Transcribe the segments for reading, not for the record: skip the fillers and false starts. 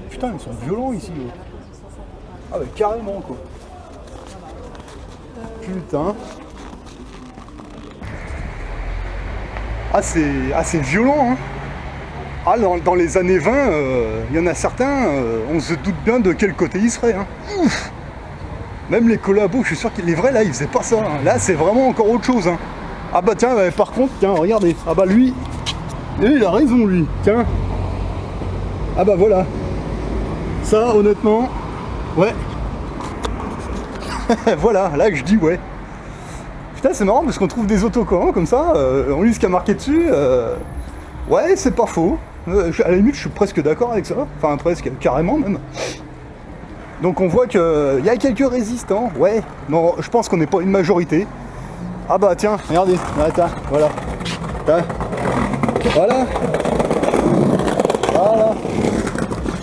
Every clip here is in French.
Putain, ils sont violents ici. Ah bah carrément quoi. Putain. Ah c'est violent hein. Ah dans les années 20, il y en a certains, on se doute bien de quel côté ils seraient. Hein. Ouf. Même les collabos, je suis sûr que les vrais là, ils faisaient pas ça. Hein. Là c'est vraiment encore autre chose. Hein. Ah bah tiens, par contre, tiens, regardez. Ah bah lui, il a raison lui. Tiens. Ah bah voilà. Ça, honnêtement, ouais. Voilà, là que je dis ouais. Putain, c'est marrant parce qu'on trouve des autocollants comme ça, on lit ce qu'il y a marqué dessus. Ouais, c'est pas faux. À la limite, je suis presque d'accord avec ça. Enfin, presque, carrément même. Donc on voit qu'il y a quelques résistants, ouais. Non, je pense qu'on n'est pas une majorité. Ah bah tiens, regardez, attends, voilà. Voilà. Voilà.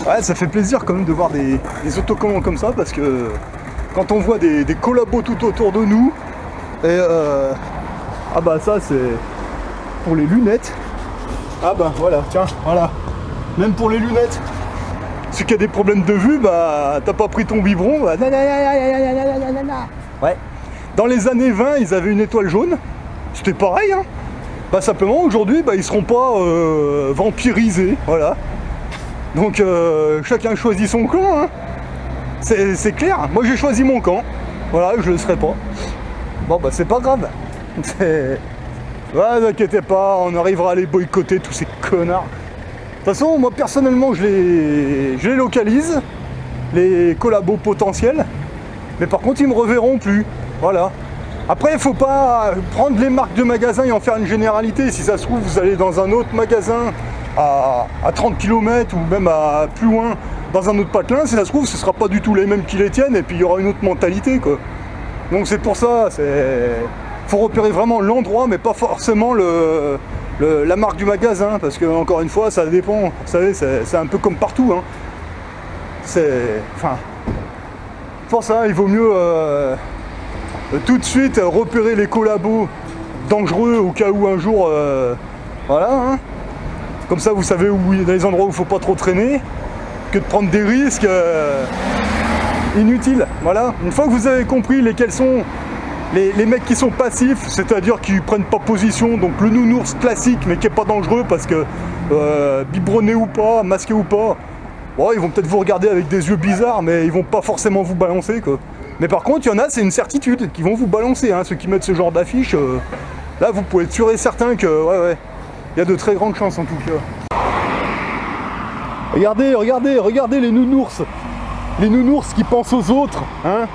Ouais, ça fait plaisir quand même de voir des autocollants comme ça parce que quand on voit des collabos tout autour de nous, et ah bah ça c'est pour les lunettes. Ah bah voilà, tiens, voilà. Même pour les lunettes. Ceux qui a des problèmes de vue, bah t'as pas pris ton biberon, bah, ouais. Dans les années 20, ils avaient une étoile jaune. C'était pareil, hein. Bah simplement aujourd'hui, bah, ils seront pas vampirisés, voilà. Donc chacun choisit son camp, hein. C'est clair, moi j'ai choisi mon camp, voilà, je le serai pas. Bon bah c'est pas grave. Ouais, n'inquiétez pas, on arrivera à les boycotter tous ces connards. De toute façon, moi personnellement je les localise, les collabos potentiels, mais par contre ils me reverront plus, voilà. Après il faut pas prendre les marques de magasins et en faire une généralité. Si ça se trouve vous allez dans un autre magasin à 30 km ou même à plus loin dans un autre patelin, si ça se trouve ce sera pas du tout les mêmes qui les tiennent et puis il y aura une autre mentalité quoi. Donc c'est pour ça, faut repérer vraiment l'endroit mais pas forcément la marque du magasin, parce que encore une fois ça dépend, vous savez, c'est un peu comme partout hein. Enfin pour ça il vaut mieux tout de suite repérer les collabos dangereux au cas où un jour voilà hein. Comme ça vous savez où il y a des endroits où il faut pas trop traîner, que de prendre des risques inutiles. Voilà, une fois que vous avez compris lesquels sont les mecs qui sont passifs, c'est-à-dire qui prennent pas position, donc le nounours classique mais qui est pas dangereux parce que biberonné ou pas, masqué ou pas, bon, ils vont peut-être vous regarder avec des yeux bizarres mais ils vont pas forcément vous balancer quoi. Mais par contre il y en a, c'est une certitude, qui vont vous balancer hein, ceux qui mettent ce genre d'affiche, là vous pouvez être sûr et certain que ouais, il y a de très grandes chances en tout cas. Regardez les nounours. Les nounours qui pensent aux autres, hein,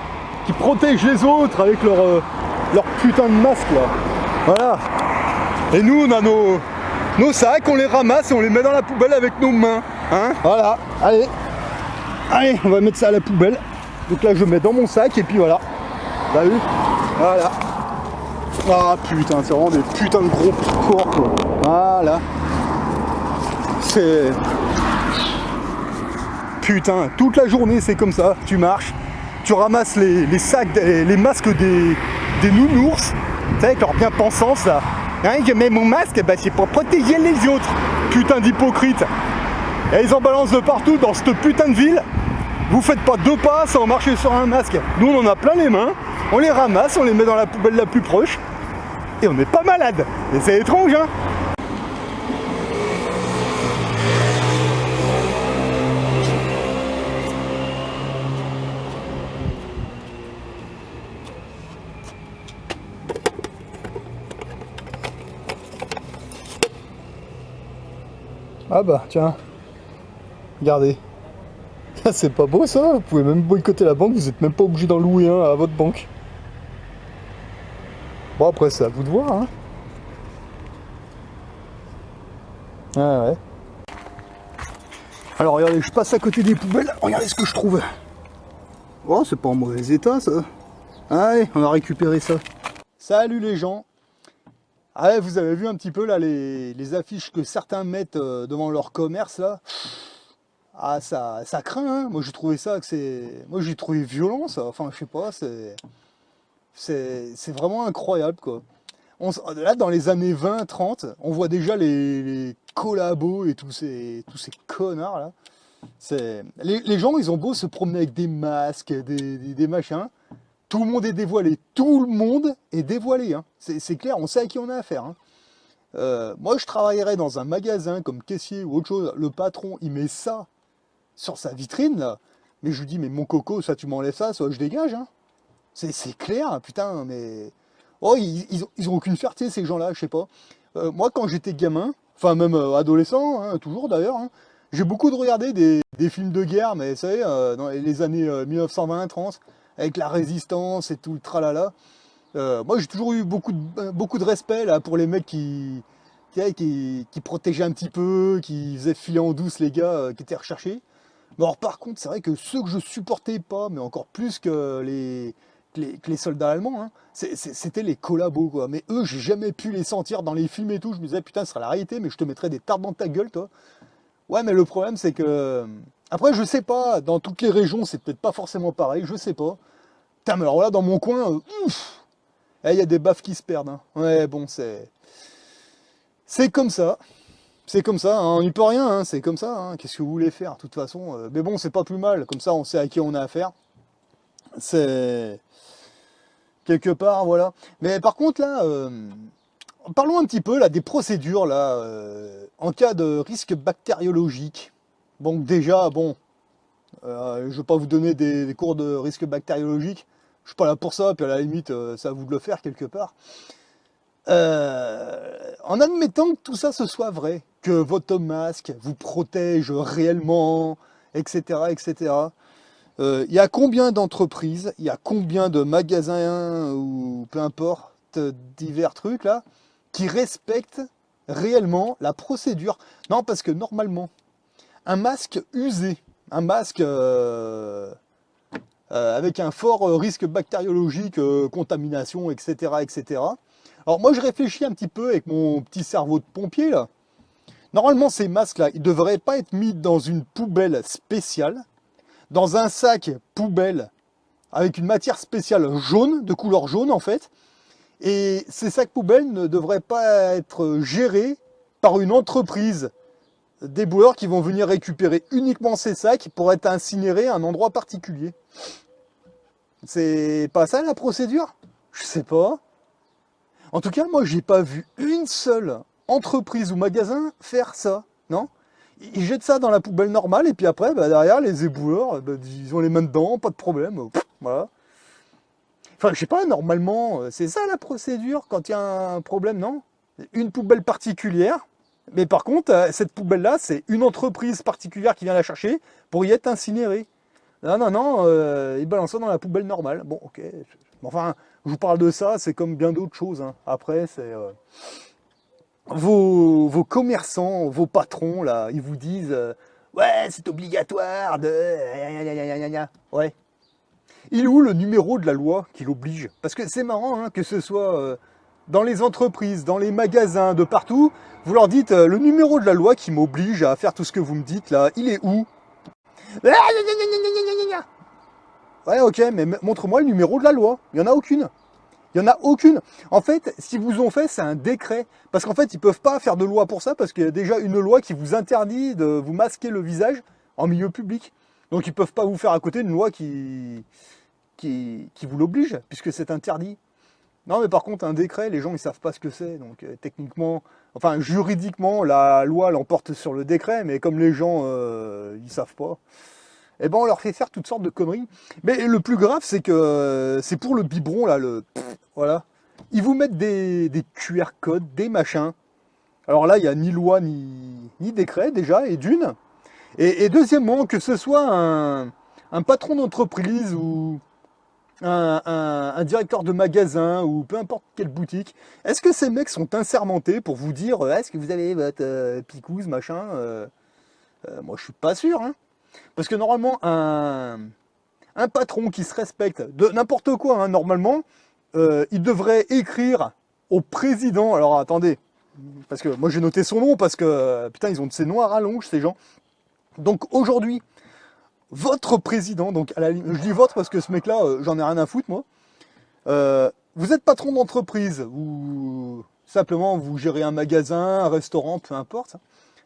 qui protègent les autres avec leur putain de masque là. Voilà. Et nous on a nos sacs, on les ramasse et on les met dans la poubelle avec nos mains. Hein, voilà. Allez, on va mettre ça à la poubelle. Donc là je mets dans mon sac et puis voilà. T'as vu? Voilà. Ah putain, c'est vraiment des putains de gros corps quoi. Voilà. C'est... Putain, toute la journée c'est comme ça, tu marches, tu ramasses les sacs, les masques des nounours, tu sais, avec leur bien-pensance là. Hein, je mets mon masque, bah, c'est pour protéger les autres. Putain d'hypocrite. Et ils en balancent de partout dans cette putain de ville. Vous faites pas 2 pas sans marcher sur un masque. Nous on en a plein les mains, on les ramasse, on les met dans la poubelle la plus proche. Et on n'est pas malade. Et c'est étrange hein. Ah bah tiens, regardez, c'est pas beau ça, vous pouvez même boycotter la banque, vous n'êtes même pas obligé d'en louer un à votre banque. Bon après c'est à vous de voir hein. Ah ouais. Alors regardez, je passe à côté des poubelles, regardez ce que je trouve. Oh c'est pas en mauvais état ça. Allez, on va récupérer ça. Salut les gens. Ah ouais, vous avez vu un petit peu là les affiches que certains mettent devant leur commerce là. Ah ça craint hein. Moi j'ai trouvé ça que c'est. Moi j'ai trouvé violent ça. Enfin je sais pas, c'est vraiment incroyable quoi. Là dans les années 20-30, on voit déjà les collabos et tous ces connards là. Les gens ils ont beau se promener avec des masques, des machins. Tout le monde est dévoilé. Tout le monde est dévoilé. Hein. C'est clair, on sait à qui on a affaire. Hein. Moi, je travaillerais dans un magasin comme caissier ou autre chose. Le patron, il met ça sur sa vitrine, là. Mais je lui dis, mais mon coco, ça, tu m'enlèves ça, soit je dégage. Hein. C'est clair, putain, mais... Oh, ils ont aucune fierté, ces gens-là, je sais pas. Moi, quand j'étais gamin, enfin même adolescent, hein, toujours d'ailleurs, hein, j'ai beaucoup de regarder des films de guerre, mais vous savez, dans les années 1920-30, avec la résistance et tout le tralala. Moi, j'ai toujours eu beaucoup de respect là, pour les mecs qui protégeaient un petit peu, qui faisaient filer en douce les gars qui étaient recherchés. Mais alors, par contre, c'est vrai que ceux que je supportais pas, mais encore plus que les soldats allemands, hein, c'était les collabos, quoi. Mais eux, j'ai jamais pu les sentir dans les films et tout. Je me disais, putain, ce sera la réalité, mais je te mettrais des tartes dans ta gueule, toi. Ouais, mais le problème, c'est que... Après, je sais pas, dans toutes les régions, c'est peut-être pas forcément pareil, je sais pas. Putain, mais alors là, dans mon coin, ouf, il y a des baffes qui se perdent. Hein. Ouais, bon, c'est comme ça. C'est comme ça, hein, on n'y peut rien, hein, c'est comme ça. Hein. Qu'est-ce que vous voulez faire, de toute façon mais bon, c'est pas plus mal, comme ça, on sait à qui on a affaire. C'est... Quelque part, voilà. Mais par contre, là, parlons un petit peu là, des procédures, là, en cas de risque bactériologique. Donc déjà, bon, je ne vais pas vous donner des cours de risque bactériologique. Je suis pas là pour ça, puis à la limite, c'est à vous de le faire quelque part. En admettant que tout ça ce soit vrai, que votre masque vous protège réellement, etc., etc. Il y a combien d'entreprises, il y a combien de magasins ou peu importe divers trucs là qui respectent réellement la procédure? Non, parce que normalement, un masque usé, un masque avec un fort risque bactériologique, contamination, etc., etc. Alors moi je réfléchis un petit peu avec mon petit cerveau de pompier là. Normalement ces masques là, ils ne devraient pas être mis dans une poubelle spéciale, dans un sac poubelle avec une matière spéciale jaune, de couleur jaune en fait. Et ces sacs poubelles ne devraient pas être gérés par une entreprise d'éboueurs qui vont venir récupérer uniquement ces sacs pour être incinérés à un endroit particulier. C'est pas ça la procédure? Je sais pas. En tout cas, moi, j'ai pas vu une seule entreprise ou magasin faire ça, non? Ils jettent ça dans la poubelle normale et puis après, bah, derrière, les éboueurs, bah, ils ont les mains dedans, pas de problème. Voilà. Enfin, je sais pas, normalement, c'est ça la procédure quand il y a un problème, non? Une poubelle particulière, mais par contre, cette poubelle-là, c'est une entreprise particulière qui vient la chercher pour y être incinérée. Non, non, non, ils balancent ça dans la poubelle normale. Bon, ok. Enfin, je vous parle de ça, c'est comme bien d'autres choses. Hein. Après, c'est... vos commerçants, vos patrons, là, ils vous disent ouais, c'est obligatoire de... Ouais. Il est où le numéro de la loi qui l'oblige? Parce que c'est marrant, hein, que ce soit dans les entreprises, dans les magasins, de partout, vous leur dites le numéro de la loi qui m'oblige à faire tout ce que vous me dites, là, il est où? Ouais, ok, mais montre-moi le numéro de la loi. Il n'y en a aucune. Il n'y en a aucune. En fait, ce qu'ils vous ont fait, c'est un décret. Parce qu'en fait, ils ne peuvent pas faire de loi pour ça, parce qu'il y a déjà une loi qui vous interdit de vous masquer le visage en milieu public. Donc, ils ne peuvent pas vous faire à côté une loi qui vous l'oblige, puisque c'est interdit. Non, mais par contre, un décret, les gens, ils ne savent pas ce que c'est. Donc, techniquement, enfin, juridiquement, la loi l'emporte sur le décret, mais comme les gens, ils ne savent pas, eh ben on leur fait faire toutes sortes de conneries. Mais le plus grave, c'est que c'est pour le biberon, là, voilà. Ils vous mettent des QR codes, des machins. Alors là, il n'y a ni loi, ni décret, déjà, et d'une. Et deuxièmement, que ce soit un patron d'entreprise ou un directeur de magasin ou peu importe quelle boutique, est-ce que ces mecs sont assermentés pour vous dire est-ce que vous avez votre picouse, machin moi, je suis pas sûr, hein. Parce que normalement, un patron qui se respecte de n'importe quoi, hein, normalement, il devrait écrire au président, alors attendez, parce que moi j'ai noté son nom, parce que, putain, ils ont de ces noms à rallonge, ces gens. Donc aujourd'hui, votre président, donc je dis votre parce que ce mec-là, j'en ai rien à foutre, moi. Vous êtes patron d'entreprise, ou simplement vous gérez un magasin, un restaurant, peu importe.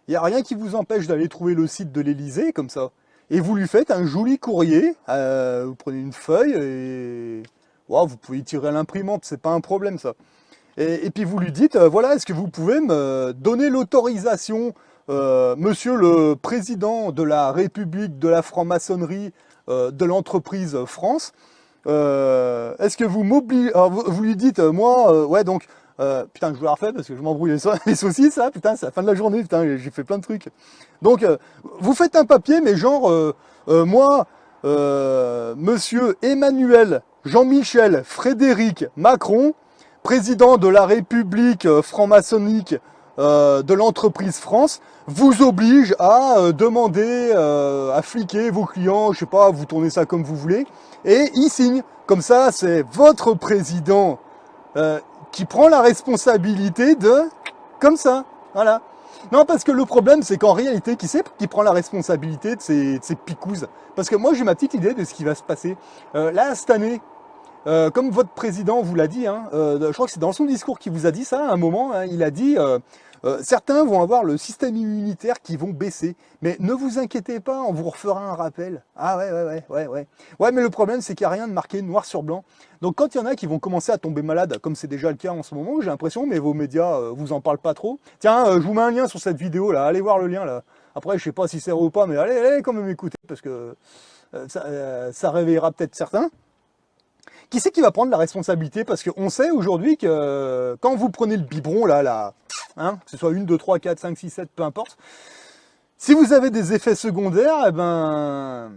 Il n'y a rien qui vous empêche d'aller trouver le site de l'Élysée, comme ça. Et vous lui faites un joli courrier, vous prenez une feuille, et wow, vous pouvez y tirer à l'imprimante, c'est pas un problème ça. Et puis vous lui dites, voilà, est-ce que vous pouvez me donner l'autorisation, monsieur le président de la République de la franc-maçonnerie de l'entreprise France, est-ce que vous m'obligez, vous lui dites, moi, ouais, donc, putain, je vous la refais parce que je m'embrouille les saucisses, hein, putain, c'est la fin de la journée, putain, j'ai fait plein de trucs. Donc, vous faites un papier, mais genre, moi, monsieur Emmanuel Jean-Michel Frédéric Macron, président de la République franc-maçonnique de l'entreprise France, vous oblige à demander, à fliquer vos clients, je sais pas, vous tournez ça comme vous voulez, et il signe. Comme ça, c'est votre président qui prend la responsabilité de... Comme ça, voilà. Non, parce que le problème, c'est qu'en réalité, qui c'est qui prend la responsabilité de ces picouses? Parce que moi, j'ai ma petite idée de ce qui va se passer. Là, cette année, comme votre président vous l'a dit, hein, je crois que c'est dans son discours qu'il vous a dit ça à un moment, hein, il a dit certains vont avoir le système immunitaire qui vont baisser, mais ne vous inquiétez pas, on vous refera un rappel. Ah ouais. Ouais, mais le problème c'est qu'il n'y a rien de marqué noir sur blanc. Donc quand il y en a qui vont commencer à tomber malades, comme c'est déjà le cas en ce moment, j'ai l'impression, mais vos médias vous en parlent pas trop. Tiens, je vous mets un lien sur cette vidéo là, allez voir le lien là. Après, je sais pas si c'est vrai ou pas, mais allez quand même écouter, parce que ça réveillera peut-être certains. Qui c'est qui va prendre la responsabilité? Parce qu'on sait aujourd'hui que quand vous prenez le biberon, là, hein, que ce soit 1, 2, 3, 4, 5, 6, 7, peu importe, si vous avez des effets secondaires, eh ben,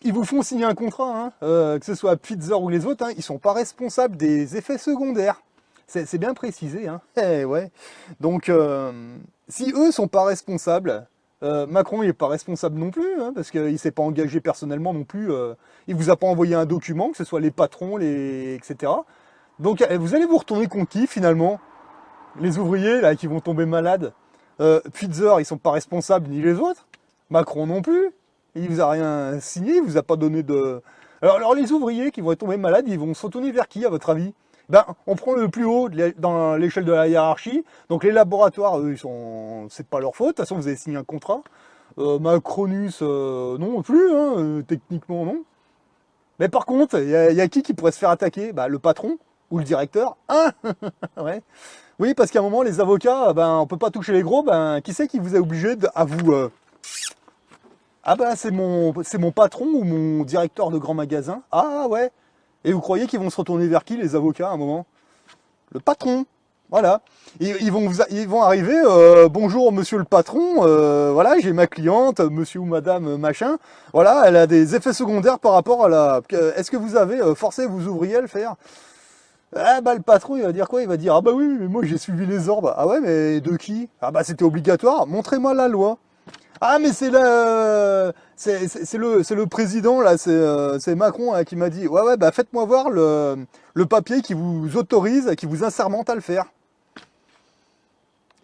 ils vous font signer un contrat, hein, que ce soit Pfizer ou les autres, hein, ils ne sont pas responsables des effets secondaires. C'est bien précisé. Hein. Ouais. Donc, si eux ne sont pas responsables, Macron il n'est pas responsable non plus, hein, parce qu'il ne s'est pas engagé personnellement non plus. Il ne vous a pas envoyé un document, que ce soit les patrons, etc. Donc vous allez vous retourner contre qui finalement? Les ouvriers là qui vont tomber malades. Pfizer, ils ne sont pas responsables ni les autres. Macron non plus. Il vous a rien signé, il vous a pas donné de... Alors les ouvriers qui vont tomber malades, ils vont se retourner vers qui à votre avis? Ben, on prend le plus haut dans l'échelle de la hiérarchie. Donc les laboratoires, eux, c'est pas leur faute. De toute façon, vous avez signé un contrat. Macronus, non plus, hein, techniquement non. Mais par contre, il y a qui pourrait se faire attaquer? Bah, le patron ou le directeur. Hein. Ouais. Oui, parce qu'à un moment, les avocats, ben, on peut pas toucher les gros. Ben, qui c'est qui vous a obligé à vous Ah ben, c'est mon patron ou mon directeur de grand magasin. Ah ouais. Et vous croyez qu'ils vont se retourner vers qui, les avocats, à un moment? Le patron. Voilà. Ils vont arriver, bonjour monsieur le patron, voilà, j'ai ma cliente, monsieur ou madame machin, voilà, elle a des effets secondaires par rapport à la... Est-ce que vous avez forcé vos ouvriers à le faire? Ah bah le patron, il va dire quoi? Il va dire, ah bah oui, mais moi j'ai suivi les ordres. Ah ouais, mais de qui? Ah bah c'était obligatoire, montrez-moi la loi. Ah mais c'est le président là, c'est Macron là, qui m'a dit ouais bah faites-moi voir le papier qui vous autorise, qui vous assermente à le faire.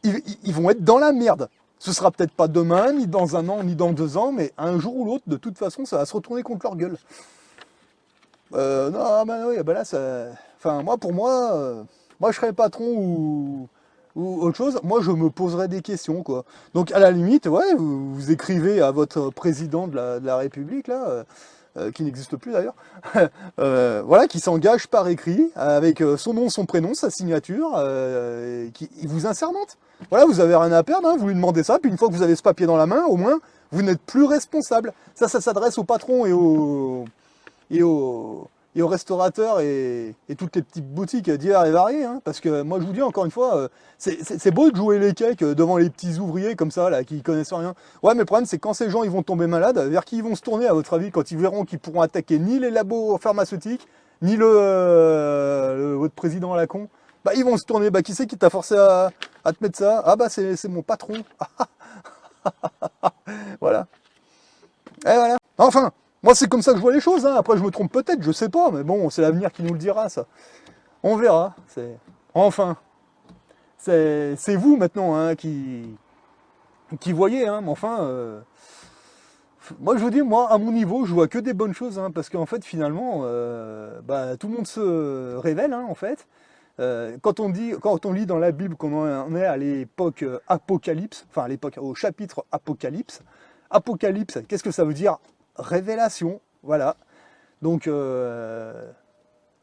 Ils vont être dans la merde. Ce sera peut-être pas demain, ni dans un an, ni dans 2 ans, mais un jour ou l'autre, de toute façon, ça va se retourner contre leur gueule. Non, bah oui, bah là, ça... Enfin, pour moi, je serais patron ou autre chose, moi je me poserais des questions, quoi. Donc à la limite, ouais, vous écrivez à votre président de la République, là, qui n'existe plus d'ailleurs, voilà, qui s'engage par écrit, avec son nom, son prénom, sa signature, il vous assermente. Voilà, vous avez rien à perdre, hein, vous lui demandez ça, puis une fois que vous avez ce papier dans la main, au moins, vous n'êtes plus responsable. Ça s'adresse aux patrons et aux restaurateurs et toutes les petites boutiques divers et variées, hein, parce que moi je vous dis encore une fois, c'est beau de jouer les cakes devant les petits ouvriers comme ça, là, qui connaissent rien. Ouais, mais le problème c'est que quand ces gens ils vont tomber malades, vers qui ils vont se tourner à votre avis quand ils verront qu'ils pourront attaquer ni les labos pharmaceutiques, ni votre président à la con? Bah ils vont se tourner, bah qui c'est qui t'a forcé à te mettre ça? Ah bah c'est mon patron. Voilà. Et voilà. Enfin, moi c'est comme ça que je vois les choses, hein. Après je me trompe peut-être, je sais pas, mais bon, c'est l'avenir qui nous le dira ça. On verra. Enfin, c'est vous maintenant hein, qui voyez. Hein, mais enfin, moi je vous dis, moi à mon niveau, je vois que des bonnes choses. Hein, parce qu'en fait, finalement, bah, tout le monde se révèle hein, en fait. Quand on lit dans la Bible qu'on en est à l'époque Apocalypse, enfin à l'époque au chapitre Apocalypse, Apocalypse, qu'est-ce que ça veut dire? Révélation, voilà. Donc,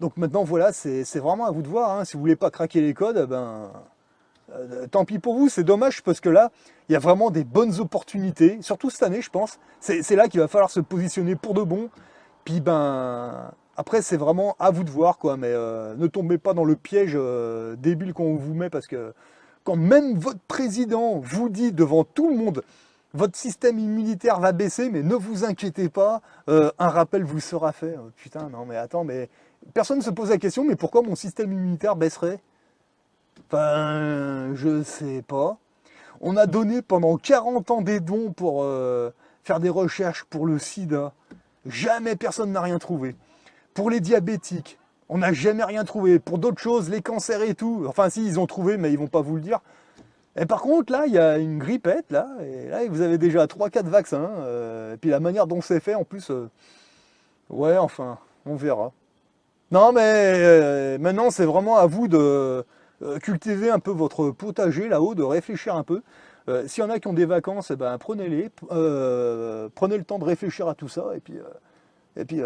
donc maintenant, voilà, c'est vraiment à vous de voir. Hein. Si vous voulez pas craquer les codes, ben, tant pis pour vous. C'est dommage parce que là, il y a vraiment des bonnes opportunités, surtout cette année, je pense. C'est là qu'il va falloir se positionner pour de bon. Puis ben, après, c'est vraiment à vous de voir, quoi. Mais ne tombez pas dans le piège débile qu'on vous met parce que quand même votre président vous dit devant tout le monde, votre système immunitaire va baisser, mais ne vous inquiétez pas, un rappel vous sera fait. Putain, non, mais attends, mais personne ne se pose la question, mais pourquoi mon système immunitaire baisserait? Enfin, je sais pas. On a donné pendant 40 ans des dons pour faire des recherches pour le sida. Jamais personne n'a rien trouvé. Pour les diabétiques, on n'a jamais rien trouvé. Pour d'autres choses, les cancers et tout, enfin si, ils ont trouvé, mais ils vont pas vous le dire. Et par contre, là, il y a une grippette, là, et là, vous avez déjà 3-4 vaccins. Et puis la manière dont c'est fait, en plus, ouais, enfin, on verra. Non, mais maintenant, c'est vraiment à vous de cultiver un peu votre potager là-haut, de réfléchir un peu. S'il y en a qui ont des vacances, eh ben, prenez-les, prenez le temps de réfléchir à tout ça, et puis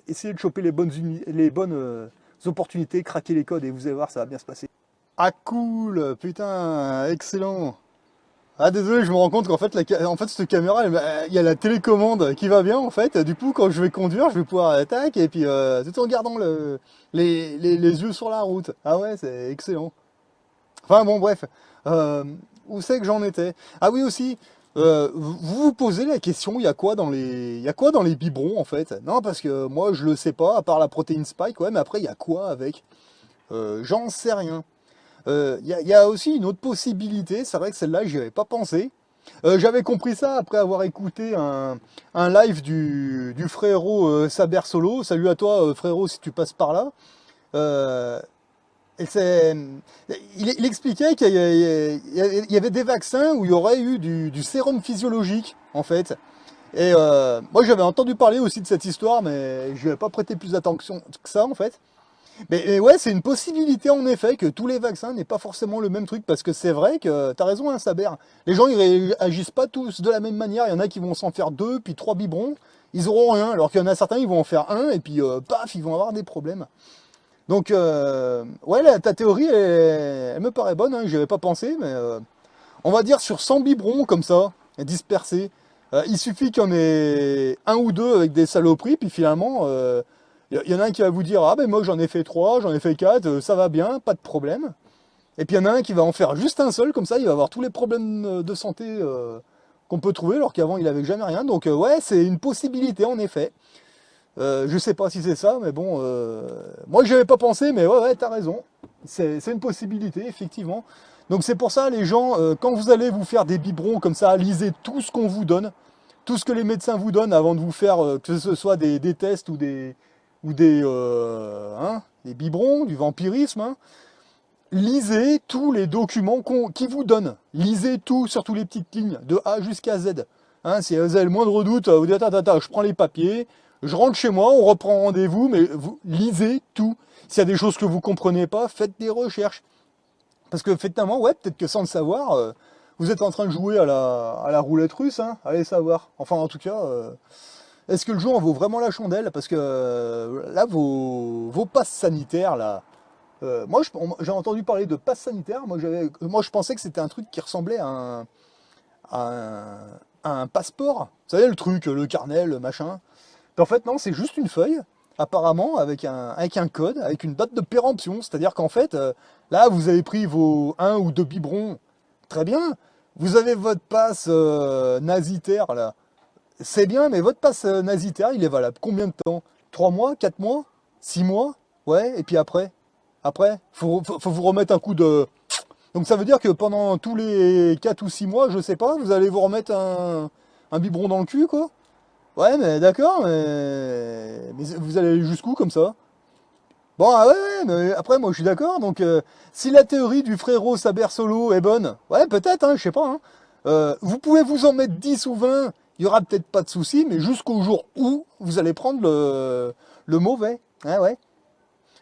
essayez de choper les bonnes opportunités, craquer les codes, et vous allez voir, ça va bien se passer. Ah cool, putain, excellent. Ah désolé, je me rends compte qu'en fait, en fait cette caméra, il y a la télécommande qui va bien en fait. Du coup, quand je vais conduire, je vais pouvoir tac et puis tout en gardant les yeux sur la route. Ah ouais, c'est excellent. Enfin bon, bref. Euh, où c'est que j'en étais? Ah oui aussi. Vous vous posez la question, il y a quoi dans les biberons en fait? Non, parce que moi je le sais pas, à part la protéine spike, ouais, mais après il y a quoi avec? J'en sais rien. Y a aussi une autre possibilité, c'est vrai que celle-là, j'y avais pas pensé. J'avais compris ça après avoir écouté un live du frérot Saber Solo. Salut à toi, frérot, si tu passes par là. Euh, et il expliquait qu'il y avait des vaccins où il y aurait eu du sérum physiologique, en fait. Et moi, j'avais entendu parler aussi de cette histoire, mais je n'avais pas prêté plus d'attention que ça, en fait. Mais ouais, c'est une possibilité en effet que tous les vaccins n'aient pas forcément le même truc, parce que c'est vrai que t'as raison, hein, Saber. Les gens ils réagissent pas tous de la même manière. Il y en a qui vont s'en faire 2, puis 3 biberons, ils auront rien, alors qu'il y en a certains ils vont en faire un et puis paf, ils vont avoir des problèmes. Donc ouais, ta théorie elle me paraît bonne, hein, j'y avais pas pensé, mais on va dire sur 100 biberons comme ça, dispersés, il suffit qu'il y en ait un ou deux avec des saloperies, puis finalement, y en a un qui va vous dire, ah ben moi j'en ai fait 3, j'en ai fait 4, ça va bien, pas de problème. Et puis il y en a un qui va en faire juste un seul, comme ça il va avoir tous les problèmes de santé qu'on peut trouver, alors qu'avant il avait jamais rien. Donc ouais, c'est une possibilité en effet. Je sais pas si c'est ça, mais bon, moi j'y avais pas pensé, mais ouais, t'as raison. C'est une possibilité, effectivement. Donc c'est pour ça, les gens, quand vous allez vous faire des biberons comme ça, lisez tout ce qu'on vous donne, tout ce que les médecins vous donnent avant de vous faire, que ce soit des tests ou des biberons, du vampirisme. Hein. Lisez tous les documents qui vous donnent. Lisez tout, surtout les petites lignes, de A jusqu'à Z. Hein, si vous avez le moindre doute, vous dites, attends, je prends les papiers, je rentre chez moi, on reprend rendez-vous, mais vous lisez tout. S'il y a des choses que vous comprenez pas, faites des recherches. Parce que effectivement, ouais, peut-être que sans le savoir, vous êtes en train de jouer à la roulette russe, hein, allez savoir. Enfin, en tout cas, est-ce que le jeu en vaut vraiment la chandelle? Parce que là, vos passes sanitaires, là, moi, j'ai entendu parler de passe sanitaire. Moi, je pensais que c'était un truc qui ressemblait à un, à un passeport. Vous savez, le truc, le carnet, le machin. En fait, non, c'est juste une feuille, apparemment, avec un code, avec une date de péremption. C'est-à-dire qu'en fait, là, vous avez pris vos un ou deux biberons. Très bien. Vous avez votre passe nasitaire, là. C'est bien, mais votre passe nasitaire, il est valable combien de temps? 3 mois? 4 mois? 6 mois? Ouais, et puis après? Après, faut vous remettre un coup de... Donc ça veut dire que pendant tous les 4 ou 6 mois, je sais pas, vous allez vous remettre un biberon dans le cul, quoi. Ouais, mais d'accord, mais vous allez aller jusqu'où comme ça? Bon, ah ouais, ouais, mais après, moi, je suis d'accord. Donc, si la théorie du frérot Saber Solo est bonne, ouais, peut-être, hein, je sais pas. Hein. Vous pouvez vous en mettre 10 ou 20, il y aura peut-être pas de souci, mais jusqu'au jour où vous allez prendre le mauvais. Ouais, ouais.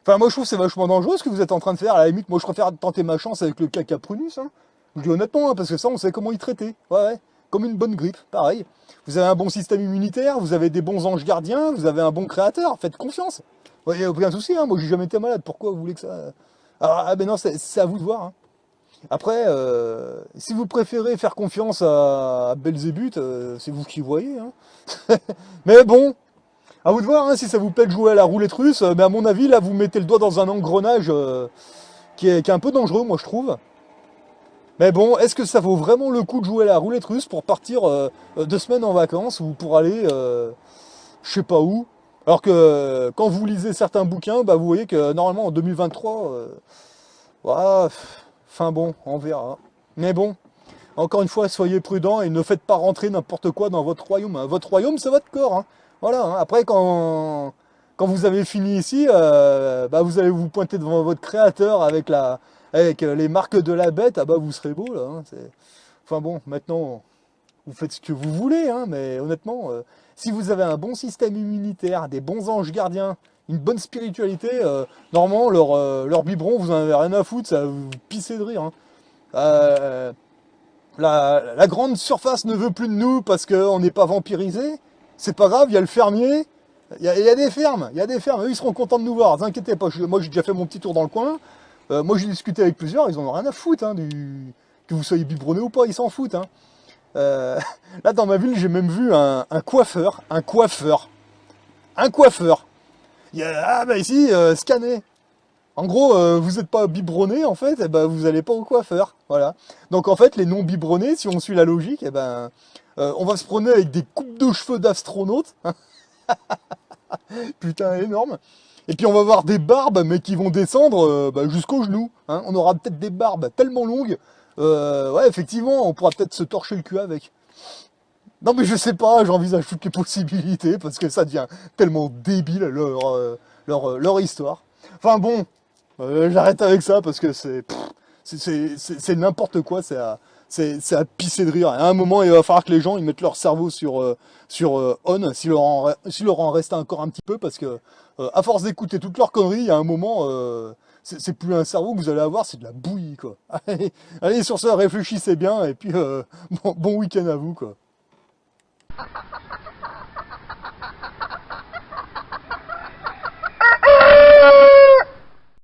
Enfin, moi, je trouve que c'est vachement dangereux ce que vous êtes en train de faire. À la limite, moi, je préfère tenter ma chance avec le caca prunus. Hein. Je dis honnêtement, hein, parce que ça, on sait comment y traiter. Ouais, ouais. Comme une bonne grippe, pareil. Vous avez un bon système immunitaire, vous avez des bons anges gardiens, vous avez un bon créateur. Faites confiance. Il n'y a aucun souci, hein. Moi, j'ai jamais été malade. Pourquoi vous voulez que ça... Ah, ben non, c'est à vous de voir. Hein. Après, si vous préférez faire confiance à Belzébuth, c'est vous qui voyez. Hein. Mais bon, à vous de voir hein, si ça vous plaît de jouer à la roulette russe, mais à mon avis, là, vous mettez le doigt dans un engrenage qui est un peu dangereux, moi, je trouve. Mais bon, est-ce que ça vaut vraiment le coup de jouer à la roulette russe pour partir 2 semaines en vacances ou pour aller je sais pas où? Alors que quand vous lisez certains bouquins, bah, vous voyez que normalement en 2023, voilà, enfin bon, on verra. Mais bon, encore une fois, soyez prudents et ne faites pas rentrer n'importe quoi dans votre royaume. Hein. Votre royaume, c'est votre corps. Hein. Voilà. Hein. Après, quand vous avez fini ici, bah, vous allez vous pointer devant votre créateur avec les marques de la bête. Ah bah, vous serez beau là. Hein. Enfin bon, maintenant, vous faites ce que vous voulez, hein, mais honnêtement, si vous avez un bon système immunitaire, des bons anges gardiens, une bonne spiritualité, normalement, leur biberon, vous en avez rien à foutre, ça va vous pisser de rire. Hein. Euh, la grande surface ne veut plus de nous parce qu'on n'est pas vampirisé. C'est pas grave, il y a le fermier. Il y a des fermes, il y a des fermes. Eux, ils seront contents de nous voir. Ne vous inquiétez pas. Moi, j'ai déjà fait mon petit tour dans le coin. Moi, j'ai discuté avec plusieurs. Ils en ont rien à foutre hein, que vous soyez biberonné ou pas. Ils s'en foutent. Hein. Euh, Là, dans ma ville, j'ai même vu un coiffeur. Un coiffeur. Un coiffeur. Ah, bah ici, scanner. En gros, vous n'êtes pas biberonné, en fait, eh ben, vous n'allez pas au coiffeur. Voilà. Donc, en fait, les non biberonnés, si on suit la logique, eh ben, on va se promener avec des coupes de cheveux d'astronautes. Putain, énorme. Et puis, on va avoir des barbes, mais qui vont descendre bah, jusqu'aux genoux. Hein. On aura peut-être des barbes tellement longues. Ouais, effectivement, on pourra peut-être se torcher le cul avec. Non, mais je sais pas, j'envisage toutes les possibilités, parce que ça devient tellement débile, leur histoire. Enfin bon, j'arrête avec ça parce que c'est n'importe quoi, c'est à pisser de rire. À un moment, il va falloir que les gens ils mettent leur cerveau sur on, s'il leur en reste encore un petit peu, parce que à force d'écouter toutes leurs conneries, il y a un moment, c'est plus un cerveau que vous allez avoir, c'est de la bouillie, quoi. Allez, sur ça, réfléchissez bien, et puis bon week-end à vous, quoi.